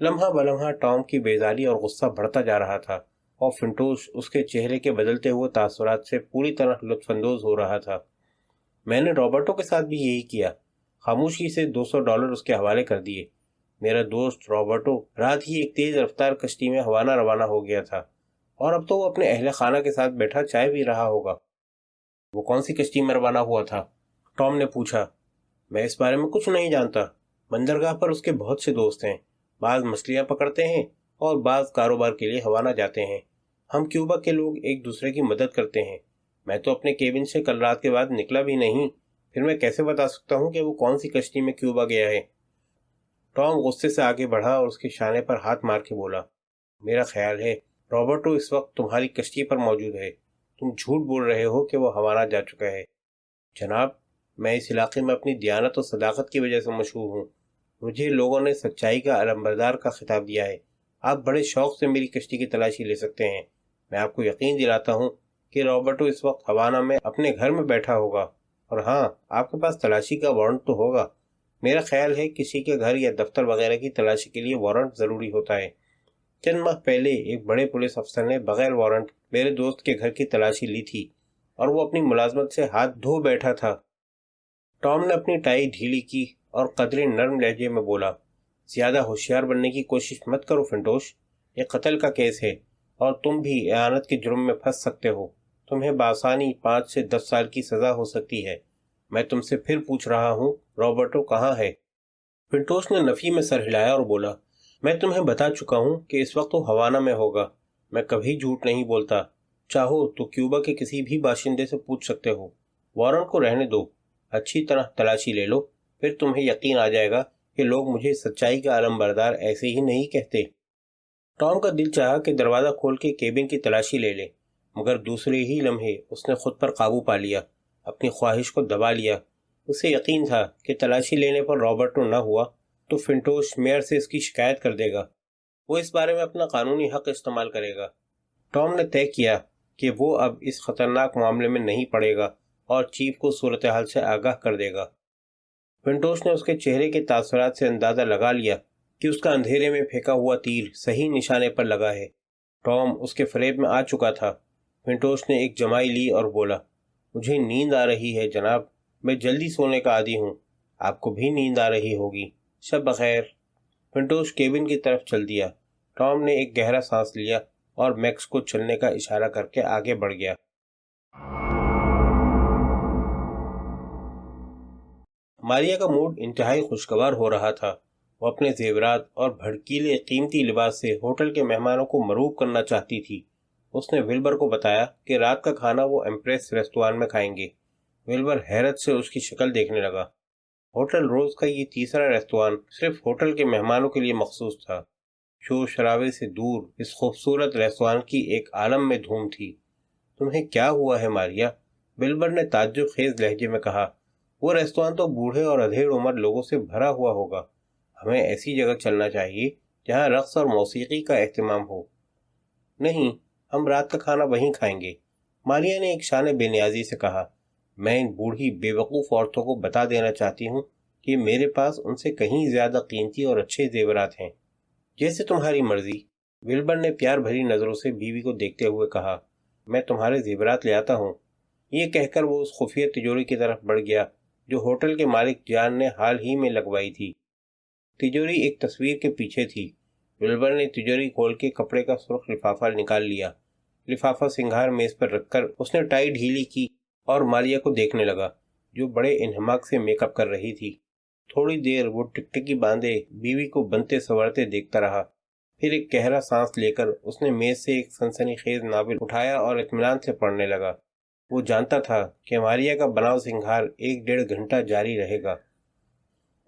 لمحہ بلمحہ ٹام کی بیزاری اور غصہ بڑھتا جا رہا تھا اور فنٹوش اس کے چہرے کے بدلتے ہوئے تاثرات سے پوری طرح لطف اندوز ہو رہا تھا۔ میں نے رابرٹو کے ساتھ بھی یہی کیا، خاموشی سے $200 اس کے حوالے کر دیے۔ میرا دوست رابرٹو رات ہی ایک تیز رفتار کشتی میں ہوانہ روانہ ہو گیا تھا اور اب تو وہ اپنے اہل خانہ کے ساتھ بیٹھا چائے پی رہا ہوگا۔ وہ کون سی کشتی میں روانہ ہوا تھا؟ ٹام نے پوچھا۔ میں اس بارے میں کچھ نہیں جانتا۔ بندرگاہ پر اس کے بہت سے دوست ہیں، بعض مچھلیاں پکڑتے ہیں اور بعض کاروبار کے لیے ہوانہ جاتے ہیں۔ ہم کیوبا کے لوگ ایک دوسرے کی مدد کرتے ہیں۔ میں تو اپنے کیبن سے کل رات کے بعد نکلا بھی نہیں، پھر میں کیسے بتا سکتا ہوں کہ وہ کون سی کشتی میں کیوبا گیا ہے؟ ٹام غصے سے آگے بڑھا اور اس کے شانے پر ہاتھ مار کے بولا، میرا خیال ہے رابرٹو اس وقت تمہاری کشتی پر موجود ہے۔ تم جھوٹ بول رہے ہو کہ وہ ہوانہ جا چکا ہے۔ جناب، میں اس علاقے میں اپنی دیانت اور صداقت کی وجہ سے مشہور ہوں۔ مجھے لوگوں نے سچائی کا علمبردار کا خطاب دیا ہے۔ آپ بڑے شوق سے میری کشتی کی تلاشی لے سکتے ہیں۔ میں آپ کو یقین دلاتا ہوں کہ رابرٹو اس وقت ہوانہ میں اپنے گھر میں بیٹھا ہوگا، اور ہاں، آپ کے پاس تلاشی کا وارنٹ تو ہوگا۔ میرا خیال ہے کسی کے گھر یا دفتر وغیرہ کی تلاشی کے لیے وارنٹ ضروری ہوتا ہے۔ چند ماہ پہلے ایک بڑے پولیس افسر نے بغیر وارنٹ میرے دوست کے گھر کی تلاشی لی تھی اور وہ اپنی ملازمت سے ہاتھ دھو بیٹھا تھا۔ ٹام نے اپنی ٹائی ڈھیلی کی اور قدرے نرم لہجے میں بولا، زیادہ ہوشیار بننے کی کوشش مت کرو فنٹوش، یہ قتل کا کیس ہے اور تم بھی اعانت کے جرم میں پھنس سکتے ہو۔ تمہیں بآسانی 5 سے 10 سال کی سزا ہو سکتی ہے۔ میں تم سے پھر پوچھ رہا ہوں، رابرٹو کہاں ہے؟ فنٹوش نے نفی میں سر ہلایا اور بولا، میں تمہیں بتا چکا ہوں کہ اس وقت وہ ہوانہ میں ہوگا۔ میں کبھی جھوٹ نہیں بولتا۔ چاہو تو کیوبا کے کسی بھی باشندے سے پوچھ سکتے ہو۔ وارنٹ کو رہنے دو، اچھی طرح تلاشی لے لو، پھر تمہیں یقین آ جائے گا کہ لوگ مجھے سچائی کا علمبردار ایسے ہی نہیں کہتے۔ ٹام کا دل چاہا کہ دروازہ کھول کے کیبن کی تلاشی لے لے، مگر دوسرے ہی لمحے اس نے خود پر قابو پا لیا، اپنی خواہش کو دبا لیا۔ اسے یقین تھا کہ تلاشی لینے پر رابرٹو نہ ہوا تو فنٹوش میئر سے اس کی شکایت کر دے گا۔ وہ اس بارے میں اپنا قانونی حق استعمال کرے گا۔ ٹام نے طے کیا کہ وہ اب اس خطرناک معاملے میں نہیں پڑے گا اور چیف کو صورتحال سے آگاہ کر دے گا۔ فنٹوش نے اس کے چہرے کے تاثرات سے اندازہ لگا لیا کہ اس کا اندھیرے میں پھینکا ہوا تیر صحیح نشانے پر لگا ہے۔ ٹام اس کے فریب میں آ چکا تھا۔ فنٹوش نے ایک جمائی لی اور بولا، مجھے نیند آ رہی ہے جناب، میں جلدی سونے کا عادی ہوں۔ آپ کو بھی نیند آ رہی ہوگی۔ شب بخیر۔ فنٹوش کیبن کی طرف چل دیا۔ ٹام نے ایک گہرا سانس لیا اور میکس کو چلنے کا اشارہ کر کے آگے بڑھ گیا۔ ماریا کا موڈ انتہائی خوشگوار ہو رہا تھا۔ وہ اپنے زیورات اور بھڑکیلے قیمتی لباس سے ہوٹل کے مہمانوں کو مروب کرنا چاہتی تھی۔ اس نے ولبر کو بتایا کہ رات کا کھانا وہ ایمپریس ریستوران میں کھائیں گے۔ ولبر حیرت سے اس کی شکل دیکھنے لگا۔ ہوٹل روز کا یہ تیسرا ریستوران صرف ہوٹل کے مہمانوں کے لیے مخصوص تھا۔ شور شرابے سے دور اس خوبصورت ریستوران کی ایک عالم میں دھوم تھی۔ تمہیں کیا ہوا ہے ماریا؟ ولبر نے تعجب خیز لہجے میں کہا۔ وہ ریستوران تو بوڑھے اور ادھیڑ عمر لوگوں سے بھرا ہوا ہوگا۔ ہمیں ایسی جگہ چلنا چاہیے جہاں رقص اور موسیقی کا اہتمام ہو۔ نہیں، ہم رات کا کھانا وہیں کھائیں گے، ماریا نے ایک شان بے نیازی سے کہا۔ میں ان بوڑھی بے وقوف عورتوں کو بتا دینا چاہتی ہوں کہ میرے پاس ان سے کہیں زیادہ قیمتی اور اچھے زیورات ہیں۔ جیسے تمہاری مرضی، ولبر نے پیار بھری نظروں سے بیوی کو دیکھتے ہوئے کہا۔ میں تمہارے زیورات لے آتا ہوں۔ یہ کہہ کر وہ اس خفیہ تجوری کی طرف بڑھ گیا جو ہوٹل کے مالک جان نے حال ہی میں لگوائی تھی۔ تجوری ایک تصویر کے پیچھے تھی۔ ولبر نے تجوری کھول کے کپڑے کا سرخ لفافہ نکال لیا۔ لفافہ سنگھار میز پر رکھ کر اس نے ٹائی ڈھیلی کی اور ماریا کو دیکھنے لگا جو بڑے انہماک سے میک اپ کر رہی تھی۔ تھوڑی دیر وہ ٹکٹکی باندھے بیوی کو بنتے سنورتے دیکھتا رہا، پھر ایک گہرا سانس لے کر اس نے میز سے ایک سنسنی خیز ناول اٹھایا اور اطمینان سے پڑھنے لگا۔ وہ جانتا تھا کہ ماریا کا بناؤ سنگھار 1-1.5 گھنٹہ جاری رہے گا۔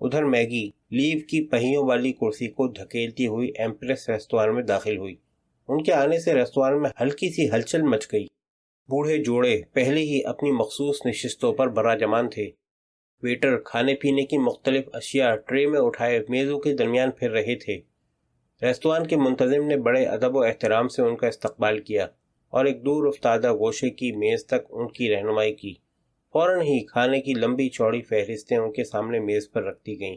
ادھر میگی لیو کی پہیوں والی کرسی کو دھکیلتی ہوئی ایمپریس ریستوران میں داخل ہوئی۔ ان کے آنے سے ریستوران میں ہلکی سی ہلچل مچ گئی۔ بوڑھے جوڑے پہلے ہی اپنی مخصوص نشستوں پر براجمان تھے۔ ویٹر کھانے پینے کی مختلف اشیاء ٹرے میں اٹھائے میزوں کے درمیان پھر رہے تھے۔ ریستوران کے منتظم نے بڑے ادب و احترام سے ان کا استقبال کیا اور ایک دور افتادہ گوشے کی میز تک ان کی رہنمائی کی۔ فوراً ہی کھانے کی لمبی چوڑی فہرستیں ان کے سامنے میز پر رکھ دی گئیں۔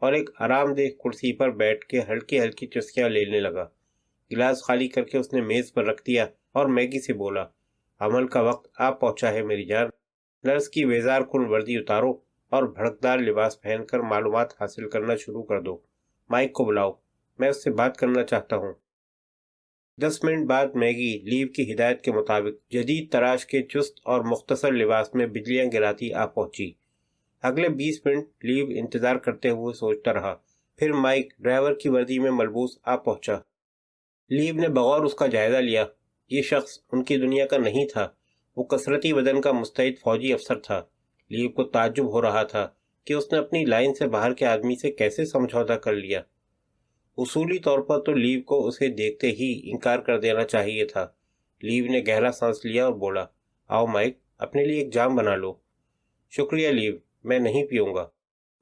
اور ایک آرام دہ کرسی پر بیٹھ کے ہلکی ہلکی چسکیاں لینے لگا۔ گلاس خالی کر کے اس نے میز پر رکھ دیا اور میگی سے بولا، عمل کا وقت آ پہنچا ہے میری جان، نرس کی ویزار کن وردی اتارو اور بھڑکدار لباس پہن کر معلومات حاصل کرنا شروع کر دو۔ مائک کو بلاؤ، میں اس سے بات کرنا چاہتا ہوں۔ 10 منٹ بعد میگی لیو کی ہدایت کے مطابق جدید تراش کے چست اور مختصر لباس میں بجلیاں گراتی آ پہنچی۔ اگلے 20 منٹ لیو انتظار کرتے ہوئے سوچتا رہا، پھر مائک ڈرائیور کی وردی میں ملبوس آ پہنچا۔ لیو نے بغور اس کا جائزہ لیا۔ یہ شخص ان کی دنیا کا نہیں تھا، وہ کثرتی بدن کا مستعد فوجی افسر تھا۔ لیو کو تعجب ہو رہا تھا کہ اس نے اپنی لائن سے باہر کے آدمی سے کیسے سمجھوتا کر لیا۔ اصولی طور پر تو لیو کو اسے دیکھتے ہی انکار کر دینا چاہیے تھا۔ لیو نے گہرا سانس لیا اور بولا، آؤ مائک، اپنے لیے ایک جام بنا لو۔ شکریہ لیو، میں نہیں پیوں گا۔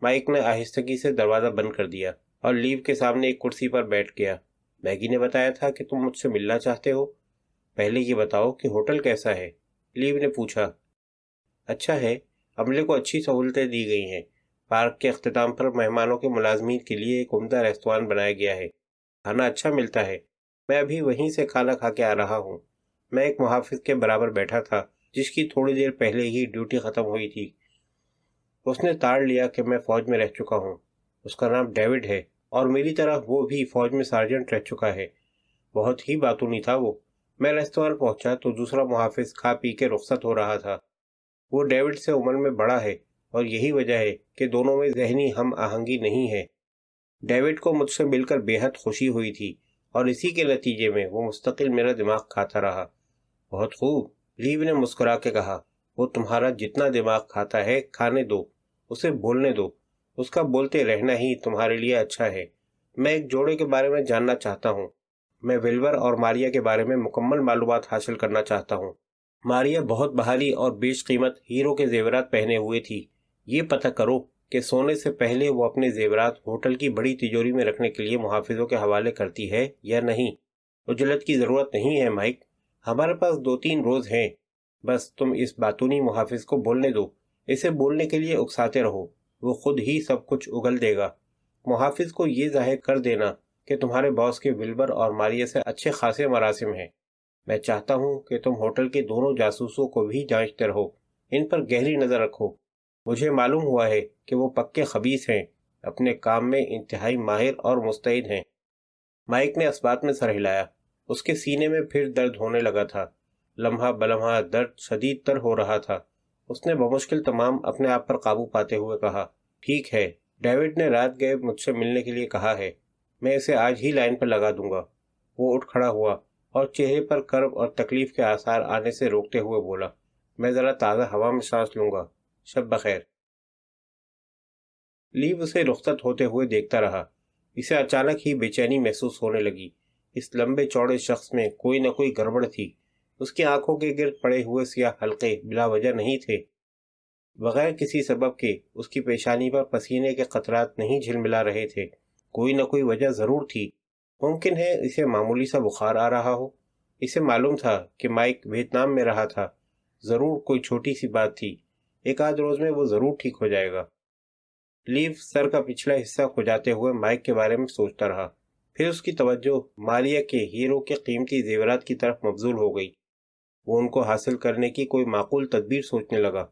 مائک نے آہستگی سے دروازہ بند کر دیا اور لیو کے سامنے ایک کرسی پر بیٹھ گیا۔ میگی نے بتایا تھا کہ تم مجھ سے ملنا چاہتے ہو، پہلے یہ بتاؤ کہ ہوٹل کیسا ہے؟ لیو نے پوچھا۔ اچھا ہے، عملے کو اچھی سہولتیں دی گئی ہیں۔ پارک کے اختتام پر مہمانوں کے ملازمین کے لیے ایک عمدہ ریستوران بنایا گیا ہے، کھانا اچھا ملتا ہے۔ میں ابھی وہیں سے کھانا کھا کے آ رہا ہوں۔ میں ایک محافظ کے برابر بیٹھا تھا جس کی تھوڑی دیر پہلے ہی ڈیوٹی ختم ہوئی تھی۔ اس نے تاڑ لیا کہ میں فوج میں رہ چکا ہوں۔ اس کا نام ڈیوڈ ہے اور میری طرح وہ بھی فوج میں سارجنٹ رہ چکا ہے۔ بہت ہی باتونی تھا وہ۔ میں ریستوران پہنچا تو دوسرا محافظ کھا پی کے رخصت ہو رہا تھا۔ وہ ڈیوڈ سے عمر میں بڑا ہے اور یہی وجہ ہے کہ دونوں میں ذہنی ہم آہنگی نہیں ہے۔ ڈیوڈ کو مجھ سے مل کر بے حد خوشی ہوئی تھی اور اسی کے نتیجے میں وہ مستقل میرا دماغ کھاتا رہا۔ بہت خوب، لیو نے مسکرا کے کہا، وہ تمہارا جتنا دماغ کھاتا ہے کھانے دو، اسے بولنے دو، اس کا بولتے رہنا ہی تمہارے لیے اچھا ہے۔ میں ایک جوڑے کے بارے میں جاننا چاہتا ہوں۔ میں ولور اور ماریا کے بارے میں مکمل معلومات حاصل کرنا چاہتا ہوں۔ ماریا بہت بھاری اور بیش قیمت ہیرو کے زیورات پہنے ہوئے تھی۔ یہ پتہ کرو کہ سونے سے پہلے وہ اپنے زیورات ہوٹل کی بڑی تجوری میں رکھنے کے لیے محافظوں کے حوالے کرتی ہے یا نہیں۔ عجلت کی ضرورت نہیں ہے مائک، ہمارے پاس 2-3 روز ہیں۔ بس تم اس باتونی محافظ کو بولنے دو، اسے بولنے کے لیے اکساتے رہو، وہ خود ہی سب کچھ اگل دے گا۔ محافظ کو یہ ظاہر کر دینا کہ تمہارے باس کے ولبر اور ماریا سے اچھے خاصے مراسم ہیں۔ میں چاہتا ہوں کہ تم ہوٹل کے دونوں جاسوسوں کو بھی جانچتے رہو، ان پر گہری نظر رکھو۔ مجھے معلوم ہوا ہے کہ وہ پکے خبیث ہیں، اپنے کام میں انتہائی ماہر اور مستعد ہیں۔ مائک نے اس بات میں سر ہلایا۔ اس کے سینے میں پھر درد ہونے لگا تھا، لمحہ بلمحہ درد شدید تر ہو رہا تھا۔ اس نے بمشکل تمام اپنے آپ پر قابو پاتے ہوئے کہا، ٹھیک ہے، ڈیوڈ نے رات گئے مجھ سے ملنے کے لیے کہا ہے، میں اسے آج ہی لائن پر لگا دوں گا۔ وہ اٹھ کھڑا ہوا اور چہرے پر کرب اور تکلیف کے آثار آنے سے روکتے ہوئے بولا، میں ذرا تازہ ہوا میں سانس لوں گا، شب بخیر۔ لیو اسے رخصت ہوتے ہوئے دیکھتا رہا۔ اسے اچانک ہی بے چینی محسوس ہونے لگی۔ اس لمبے چوڑے شخص میں کوئی نہ کوئی گڑبڑ تھی۔ اس کی آنکھوں کے گرد پڑے ہوئے سیاہ حلقے بلا وجہ نہیں تھے۔ بغیر کسی سبب کے اس کی پیشانی پر پسینے کے قطرات نہیں جھلملا رہے تھے۔ کوئی نہ کوئی وجہ ضرور تھی۔ ممکن ہے اسے معمولی سا بخار آ رہا ہو۔ اسے معلوم تھا کہ مائک ویتنام میں رہا تھا۔ ضرور کوئی چھوٹی سی بات تھی، ایک آدھ روز میں وہ ضرور ٹھیک ہو جائے گا۔ لیو سر کا پچھلا حصہ کھجاتے ہوئے مائک کے بارے میں سوچتا رہا۔ پھر اس کی توجہ ماریا کے ہیرو کے قیمتی زیورات کی طرف مبذول ہو گئی۔ وہ ان کو حاصل کرنے کی کوئی معقول تدبیر سوچنے لگا۔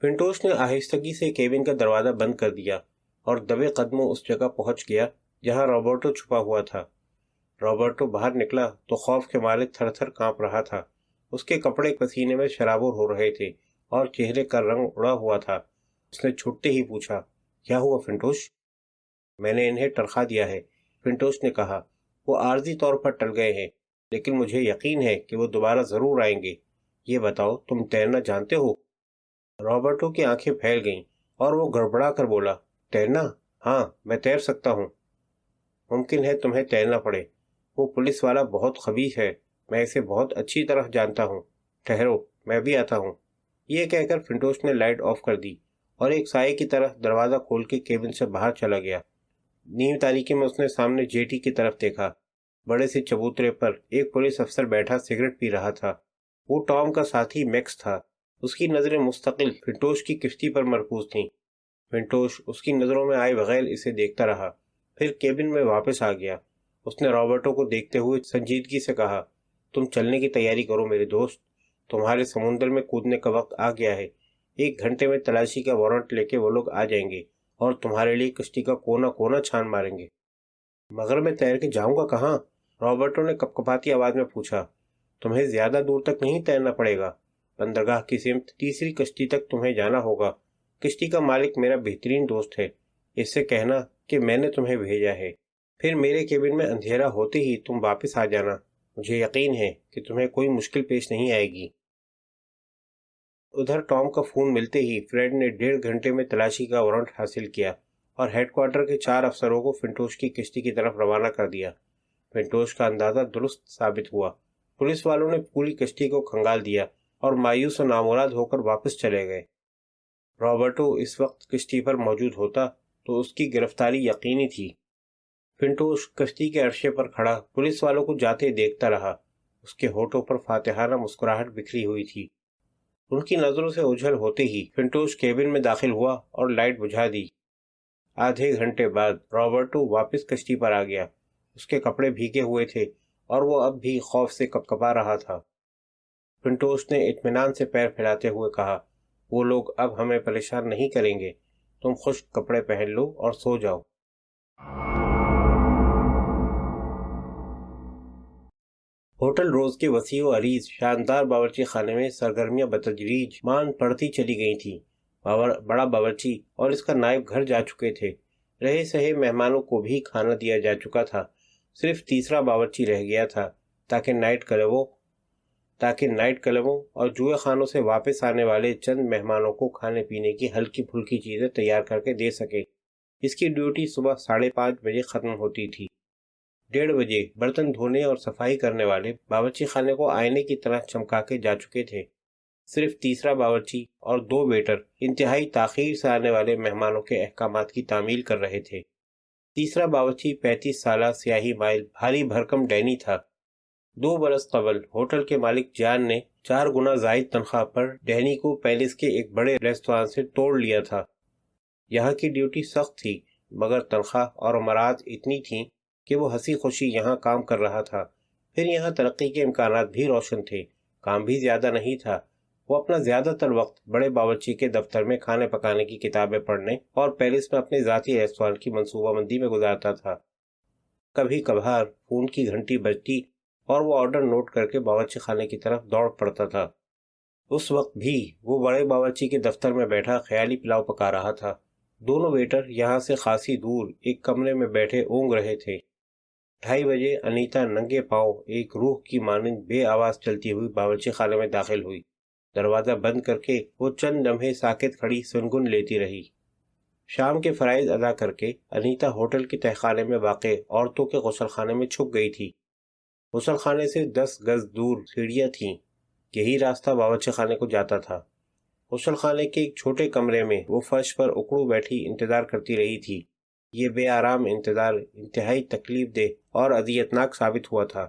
پنٹوس نے آہستگی سے کیبن کا دروازہ بند کر دیا اور دبے قدموں اس جگہ پہنچ گیا جہاں روبرٹو چھپا ہوا تھا۔ روبرٹو باہر نکلا تو خوف کے مارے تھر تھر کانپ رہا تھا۔ اس کے کپڑے پسینے میں شرابور ہو رہے تھے اور چہرے کا رنگ اڑا ہوا تھا۔ اس نے چھوٹتے ہی پوچھا، کیا ہوا فنٹوش؟ میں نے انہیں ٹرخا دیا ہے، فنٹوش نے کہا۔ وہ عارضی طور پر ٹل گئے ہیں، لیکن مجھے یقین ہے کہ وہ دوبارہ ضرور آئیں گے۔ یہ بتاؤ، تم تیرنا جانتے ہو؟ رابرٹو کی آنکھیں پھیل گئیں اور وہ گڑبڑا کر بولا، تیرنا؟ ہاں، میں تیر سکتا ہوں۔ ممکن ہے تمہیں تیرنا پڑے۔ وہ پولیس والا بہت خبیث ہے، میں اسے بہت اچھی طرح جانتا ہوں۔ ٹھہرو، میں بھی آتا ہوں۔ یہ کہہ کر فنٹوش نے لائٹ آف کر دی اور ایک سائے کی طرح دروازہ کھول کے کیبن سے باہر چلا گیا۔ نیم تاریکی میں اس نے سامنے جیٹی کی طرف دیکھا۔ بڑے سے چبوترے پر ایک پولیس افسر بیٹھا سگریٹ پی رہا تھا۔ وہ ٹام کا ساتھی میکس تھا۔ اس کی نظریں مستقل فنٹوش کی کشتی پر مرکوز تھیں۔ فنٹوش اس کی نظروں میں آئے بغیر اسے دیکھتا رہا، پھر کیبن میں واپس آ گیا۔ اس نے رابرٹو کو دیکھتے ہوئے سنجیدگی سے کہا، تم چلنے کی تیاری کرو میرے دوست، تمہارے سمندر میں کودنے کا وقت آ گیا ہے۔ 1 گھنٹے میں تلاشی کا وارنٹ لے کے وہ لوگ آ جائیں گے اور تمہارے لیے کشتی کا کونا کونا چھان ماریں گے۔ مگر میں تیر کے جاؤں گا کہاں؟ رابرٹو نے کپکپاتی آواز میں پوچھا۔ تمہیں زیادہ دور تک نہیں تیرنا پڑے گا، بندرگاہ کی سمت تیسری کشتی تک تمہیں جانا ہوگا۔ کشتی کا مالک میرا بہترین دوست ہے، اس سے کہنا کہ میں نے تمہیں بھیجا ہے۔ پھر میرے کیبن میں اندھیرا ہوتے ہی تم واپس آ جانا، مجھے یقین ہے کہ تمہیں کوئی مشکل پیش نہیں آئے گی۔ ادھر ٹام کا فون ملتے ہی فریڈ نے 1.5 گھنٹے میں تلاشی کا وارنٹ حاصل کیا اور ہیڈ کوارٹر کے 4 افسروں کو فنٹوش کی کشتی کی طرف روانہ کر دیا۔ فنٹوش کا اندازہ درست ثابت ہوا۔ پولیس والوں نے پوری کشتی کو کھنگال دیا اور مایوس و نامراد ہو کر واپس چلے گئے۔ رابرٹو اس وقت کشتی پر موجود ہوتا تو اس کی گرفتاری یقینی تھی۔ فنٹوش کشتی کے عرصے پر کھڑا پولیس والوں کو جاتے دیکھتا رہا۔ اس کے ہونٹوں پر فاتحانہ مسکراہٹ بکھری ہوئی تھی۔ ان کی نظروں سے اوجھل ہوتے ہی فنٹوش کیبن میں داخل ہوا اور لائٹ بجھا دی۔ آدھے گھنٹے بعد رابرٹو واپس کشتی پر آ گیا۔ اس کے کپڑے بھیگے ہوئے تھے اور وہ اب بھی خوف سے کپکپا رہا تھا۔ فنٹوش نے اطمینان سے پیر پھیلاتے ہوئے کہا، وہ لوگ اب ہمیں پریشان نہیں کریں گے، تم خشک کپڑے پہن لو اور سو جاؤ۔ ہوٹل روز کے وسیع و عریض شاندار باورچی خانے میں سرگرمیاں بتدریج مان پڑتی چلی گئی تھیں۔ بڑا باورچی اور اس کا نائب گھر جا چکے تھے۔ رہے سہے مہمانوں کو بھی کھانا دیا جا چکا تھا۔ صرف تیسرا باورچی رہ گیا تھا تاکہ نائٹ کلبوں اور جوئے خانوں سے واپس آنے والے چند مہمانوں کو کھانے پینے کی ہلکی پھلکی چیزیں تیار کر کے دے سکے۔ اس کی ڈیوٹی صبح 5:30 بجے ختم ہوتی تھی۔ 1:30 بجے برتن دھونے اور صفائی کرنے والے باورچی خانے کو آئینے کی طرح چمکا کے جا چکے تھے۔ صرف تیسرا باورچی اور 2 ویٹر انتہائی تاخیر سے آنے والے مہمانوں کے احکامات کی تعمیل کر رہے تھے۔ تیسرا باورچی 35 سالہ سیاہی مائل بھاری بھرکم ڈینی تھا۔ 2 برس قبل ہوٹل کے مالک جان نے 4 گنا زائد تنخواہ پر ڈینی کو پیلس کے ایک بڑے ریستوران سے توڑ لیا تھا۔ یہاں کی ڈیوٹی سخت تھی مگر تنخواہ اور امراض اتنی تھیں کہ وہ ہنسی خوشی یہاں کام کر رہا تھا۔ پھر یہاں ترقی کے امکانات بھی روشن تھے، کام بھی زیادہ نہیں تھا۔ وہ اپنا زیادہ تر وقت بڑے باورچی کے دفتر میں کھانے پکانے کی کتابیں پڑھنے اور پیرس میں اپنے ذاتی ریستوران کی منصوبہ بندی میں گزارتا تھا۔ کبھی کبھار فون کی گھنٹی بجتی اور وہ آرڈر نوٹ کر کے باورچی خانے کی طرف دوڑ پڑتا تھا۔ اس وقت بھی وہ بڑے باورچی کے دفتر میں بیٹھا خیالی پلاؤ پکا رہا تھا۔ دونوں ویٹر یہاں سے خاصی دور ایک کمرے میں بیٹھے اونگ رہے تھے۔ 2:30 بجے انیتا ننگے پاؤں ایک روح کی مانند بے آواز چلتی ہوئی باورچی خانے میں داخل ہوئی۔ دروازہ بند کر کے وہ چند لمحے ساکت کھڑی سنگن لیتی رہی۔ شام کے فرائض ادا کر کے انیتا ہوٹل کے تہخانے میں واقع عورتوں کے غسل خانے میں چھپ گئی تھی۔ غسل خانے سے 10 گز دور سیڑھیاں تھیں، یہی راستہ باورچی خانے کو جاتا تھا۔ غسل خانے کے ایک چھوٹے کمرے میں وہ فرش پر اکڑو بیٹھی انتظار کرتی رہی تھی۔ یہ بے آرام انتظار انتہائی تکلیف دہ اور اذیتناک ثابت ہوا تھا۔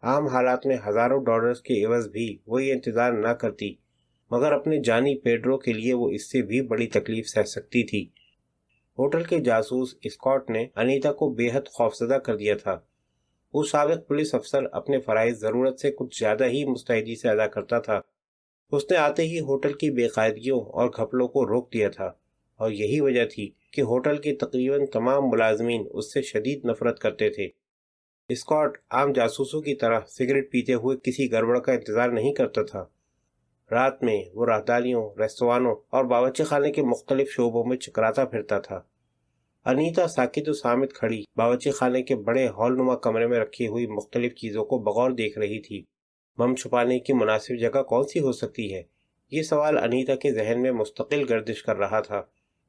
عام حالات میں ہزاروں ڈالرز کے عوض بھی وہ یہ انتظار نہ کرتی، مگر اپنے جانی پیڈرو کے لیے وہ اس سے بھی بڑی تکلیف سہ سکتی تھی۔ ہوٹل کے جاسوس اسکاٹ نے انیتا کو بے حد خوفزدہ کر دیا تھا۔ وہ سابق پولیس افسر اپنے فرائض ضرورت سے کچھ زیادہ ہی مستعدی سے ادا کرتا تھا۔ اس نے آتے ہی ہوٹل کی بے قاعدگیوں اور گھپلوں کو روک دیا تھا، اور یہی وجہ تھی کہ ہوٹل کے تقریباً تمام ملازمین اس سے شدید نفرت کرتے تھے۔ اسکاٹ عام جاسوسوں کی طرح سگریٹ پیتے ہوئے کسی گڑبڑ کا انتظار نہیں کرتا تھا۔ رات میں وہ راہداریوں، ریستورانوں اور باورچی خانے کے مختلف شعبوں میں چکراتا پھرتا تھا۔ انیتا ساکت و صامت کھڑی باورچی خانے کے بڑے ہال نما کمرے میں رکھی ہوئی مختلف چیزوں کو بغور دیکھ رہی تھی۔ بم چھپانے کی مناسب جگہ کون سی ہو سکتی ہے؟ یہ سوال انیتا کے ذہن میں مستقل گردش کر رہا تھا۔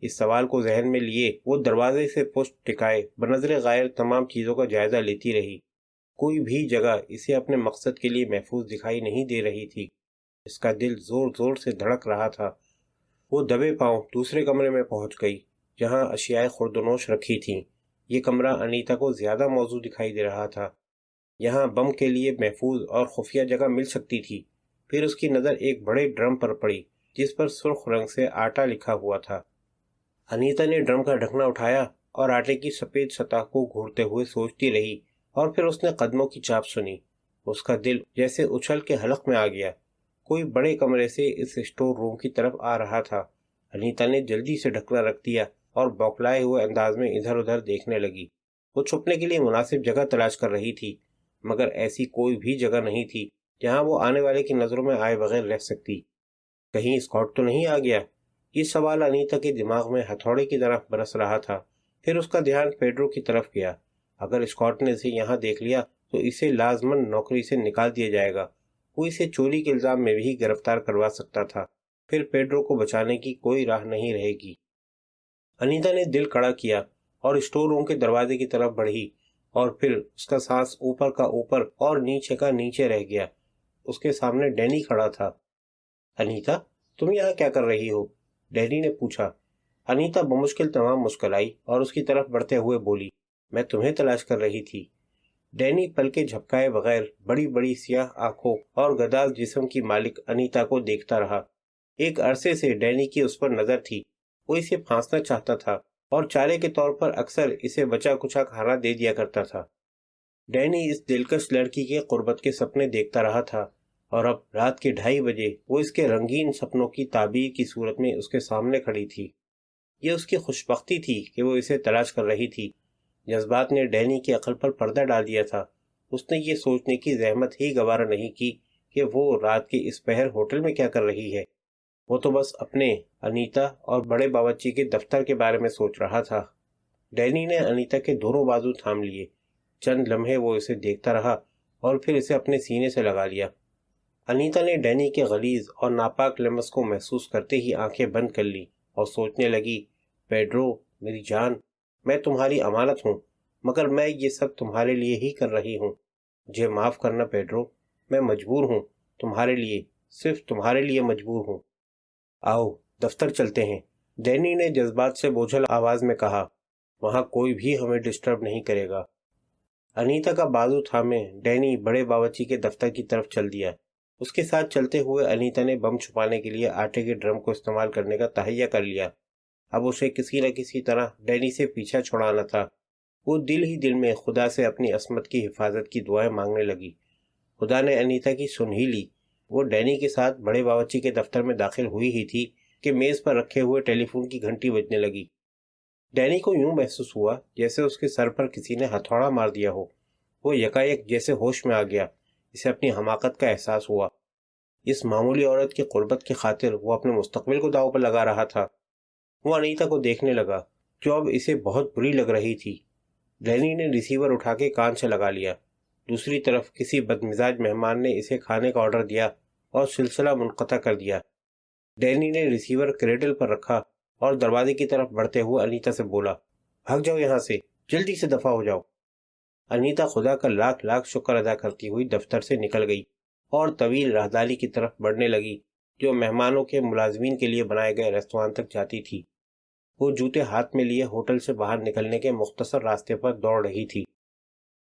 اس سوال کو ذہن میں لیے وہ دروازے سے پشت ٹکائے بنظر غائر تمام چیزوں کا جائزہ لیتی رہی۔ کوئی بھی جگہ اسے اپنے مقصد کے لیے محفوظ دکھائی نہیں دے رہی تھی۔ اس کا دل زور زور سے دھڑک رہا تھا۔ وہ دبے پاؤں دوسرے کمرے میں پہنچ گئی جہاں اشیاء خوردونوش رکھی تھیں۔ یہ کمرہ انیتا کو زیادہ موزوں دکھائی دے رہا تھا۔ یہاں بم کے لیے محفوظ اور خفیہ جگہ مل سکتی تھی۔ پھر اس کی نظر ایک بڑے ڈرم پر پڑی جس پر سرخ رنگ سے آٹا لکھا ہوا تھا۔ انیتا نے ڈرم کا ڈھکنا اٹھایا اور آٹے کی سفید سطح کو گھورتے ہوئے سوچتی رہی، اور پھر اس نے قدموں کی چاپ سنی۔ اس کا دل جیسے اچھل کے حلق میں آ گیا۔ کوئی بڑے کمرے سے اس اسٹور روم کی طرف آ رہا تھا۔ انیتا نے جلدی سے ڈھکنا رکھ دیا اور بوکھلائے ہوئے انداز میں ادھر ادھر دیکھنے لگی۔ وہ چھپنے کے لیے مناسب جگہ تلاش کر رہی تھی، مگر ایسی کوئی بھی جگہ نہیں تھی جہاں وہ آنے والے کی نظروں میں آئے بغیر رہ سکتی۔ کہیں اسکاٹ تو نہیں آ گیا؟ یہ سوال انیتا کے دماغ میں ہتھوڑے کی طرف برس رہا تھا۔ پھر اس کا دھیان پیڈرو کی طرف گیا۔ اگر اسکاٹ نے اسے یہاں دیکھ لیا تو اسے لازماً نوکری سے نکال دیا جائے گا۔ وہ اسے چوری کے الزام میں بھی گرفتار کروا سکتا تھا۔ پھر پیڈرو کو بچانے کی کوئی راہ نہیں رہے گی۔ انیتا نے دل کڑا کیا اور اسٹور روم کے دروازے کی طرف بڑھی، اور پھر اس کا سانس اوپر کا اوپر اور نیچے کا نیچے رہ گیا۔ اس کے سامنے ڈینی کھڑا تھا۔ انیتا، تم یہاں کیا کر رہی ہو؟ ڈینی نے پوچھا۔ انیتا بمشکل تمام مسکرائی اور اس کی طرف بڑھتے ہوئے بولی، میں تمہیں تلاش کر رہی تھی۔ ڈینی پلکیں جھپکائے بغیر بڑی بڑی سیاہ آنکھوں اور گداز جسم کی مالک انیتا کو دیکھتا رہا۔ ایک عرصے سے ڈینی کی اس پر نظر تھی۔ وہ اسے پھانسنا چاہتا تھا اور چارے کے طور پر اکثر اسے بچا کچا کھانا دے دیا کرتا تھا۔ ڈینی اس دلکش لڑکی کے قربت کے سپنے دیکھتا رہا تھا، اور اب رات کے 2:30 بجے وہ اس کے رنگین سپنوں کی تعبیر کی صورت میں اس کے سامنے کھڑی تھی۔ یہ اس کی خوش بختی تھی کہ وہ اسے تلاش کر رہی تھی۔ جذبات نے ڈینی کی عقل پر پردہ ڈال دیا تھا۔ اس نے یہ سوچنے کی زحمت ہی گوارا نہیں کی کہ وہ رات کے اس پہر ہوٹل میں کیا کر رہی ہے۔ وہ تو بس اپنے، انیتا اور بڑے باورچی کے دفتر کے بارے میں سوچ رہا تھا۔ ڈینی نے انیتا کے دونوں بازو تھام لیے۔ چند لمحے وہ اسے دیکھتا رہا اور پھر اسے اپنے سینے سے لگا لیا۔ انیتا نے ڈینی کے غلیظ اور ناپاک لمس کو محسوس کرتے ہی آنکھیں بند کر لی اور سوچنے لگی، پیڈرو میری جان، میں تمہاری امانت ہوں، مگر میں یہ سب تمہارے لیے ہی کر رہی ہوں۔ مجھے معاف کرنا پیڈرو، میں مجبور ہوں، تمہارے لیے، صرف تمہارے لیے مجبور ہوں۔ آؤ دفتر چلتے ہیں، ڈینی نے جذبات سے بوجھل آواز میں کہا۔ وہاں کوئی بھی ہمیں ڈسٹرب نہیں کرے گا۔ انیتا کا بازو تھامے ڈینی بڑے باورچی کے دفتر کی طرف چل دیا۔ اس کے ساتھ چلتے ہوئے انیتا نے بم چھپانے کے لیے آٹے کے ڈرم کو استعمال کرنے کا تہیہ کر لیا۔ اب اسے کسی نہ کسی طرح ڈینی سے پیچھا چھڑانا تھا۔ وہ دل ہی دل میں خدا سے اپنی عصمت کی حفاظت کی دعائیں مانگنے لگی۔ خدا نے انیتا کی سن ہی لی۔ وہ ڈینی کے ساتھ بڑے باورچی کے دفتر میں داخل ہوئی ہی تھی کہ میز پر رکھے ہوئے ٹیلی فون کی گھنٹی بجنے لگی۔ ڈینی کو یوں محسوس ہوا جیسے اس کے سر پر کسی نے ہتھوڑا مار دیا ہو۔ وہ یکایک جیسے ہوش میں آ گیا۔ اسے اپنی حماقت کا احساس ہوا۔ اس معمولی عورت کی قربت کی خاطر وہ اپنے مستقبل کو داؤ پر لگا رہا تھا۔ وہ انیتا کو دیکھنے لگا جو اب اسے بہت بری لگ رہی تھی۔ ڈینی نے ریسیور اٹھا کے کان سے لگا لیا۔ دوسری طرف کسی بدمزاج مہمان نے اسے کھانے کا آرڈر دیا اور سلسلہ منقطع کر دیا۔ ڈینی نے ریسیور کریڈل پر رکھا اور دروازے کی طرف بڑھتے ہوئے انیتا سے بولا، بھاگ جاؤ یہاں سے، جلدی سے دفع ہو جاؤ۔ انیتا خدا کا لاکھ لاکھ شکر ادا کرتی ہوئی دفتر سے نکل گئی اور طویل راہداری کی طرف بڑھنے لگی جو مہمانوں کے ملازمین کے لیے بنائے گئے ریستوران تک جاتی تھی۔ وہ جوتے ہاتھ میں لیے ہوٹل سے باہر نکلنے کے مختصر راستے پر دوڑ رہی تھی۔